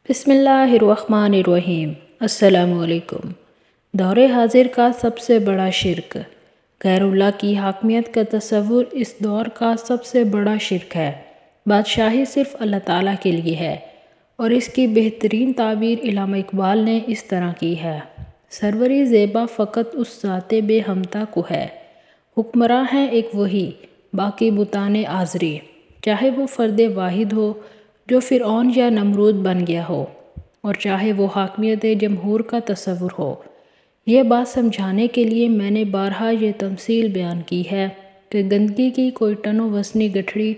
بسم اللہ الرحمن الرحیم۔ السلام علیکم۔ دور حاضر کا سب سے بڑا شرک۔ غیر اللہ کی حاکمیت کا تصور اس دور کا سب سے بڑا شرک ہے۔ بادشاہی صرف اللہ تعالیٰ کے لیے ہے، اور اس کی بہترین تعبیر علامہ اقبال نے اس طرح کی ہے: سروری زیبا فقط اس ذات بے ہمتا کو ہے، حکمراں ہے ایک وہی، باقی بتان آزری۔ چاہے وہ فرد واحد ہو جو فرعون یا نمرود بن گیا ہو، اور چاہے وہ حاکمیت جمہور کا تصور ہو۔ یہ بات سمجھانے کے لیے میں نے بارہا یہ تمثیل بیان کی ہے کہ گندگی کی کوئی ٹن و وزنی گٹھڑی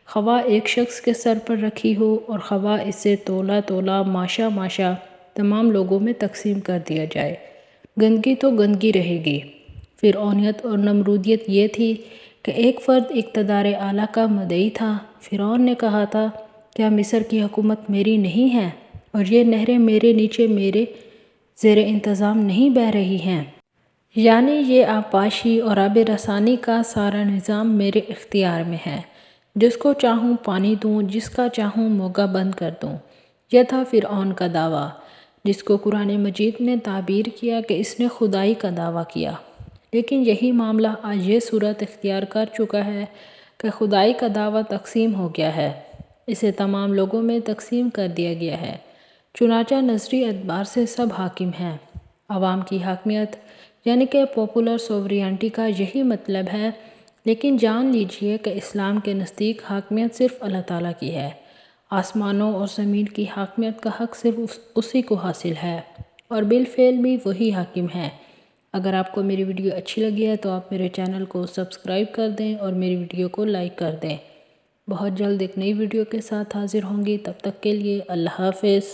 خواہ ایک شخص کے سر پر رکھی ہو اور خواہ اسے تولا تولا ماشا ماشا تمام لوگوں میں تقسیم کر دیا جائے، گندگی تو گندگی رہے گی۔ فرعونیت اور نمرودیت یہ تھی کہ ایک فرد اقتدار اعلیٰ کا مدعی تھا۔ فرعون نے کہا تھا، کیا مصر کی حکومت میری نہیں ہے اور یہ نہریں میرے نیچے میرے زیر انتظام نہیں بہہ رہی ہیں؟ یعنی یہ آبپاشی اور آب رسانی کا سارا نظام میرے اختیار میں ہے، جس کو چاہوں پانی دوں، جس کا چاہوں موگا بند کر دوں۔ یہ تھا فرعون کا دعویٰ، جس کو قرآن مجید نے تعبیر کیا کہ اس نے خدائی کا دعویٰ کیا۔ لیکن یہی معاملہ آج یہ صورت اختیار کر چکا ہے کہ خدائی کا دعویٰ تقسیم ہو گیا ہے، اسے تمام لوگوں میں تقسیم کر دیا گیا ہے۔ چنانچہ نظری اعتبار سے سب حاکم ہیں۔ عوام کی حاکمیت یعنی کہ پاپولر سوورینٹی کا یہی مطلب ہے، لیکن جان لیجئے کہ اسلام کے نزدیک حاکمیت صرف اللہ تعالیٰ کی ہے۔ آسمانوں اور زمین کی حاکمیت کا حق صرف اسی کو حاصل ہے، اور بالفعل بھی وہی حاکم ہے۔ اگر آپ کو میری ویڈیو اچھی لگی ہے تو آپ میرے چینل کو سبسکرائب کر دیں اور میری ویڈیو کو لائک کر دیں۔ بہت جلد ایک نئی ویڈیو کے ساتھ حاضر ہوں گی، تب تک کے لیے اللہ حافظ۔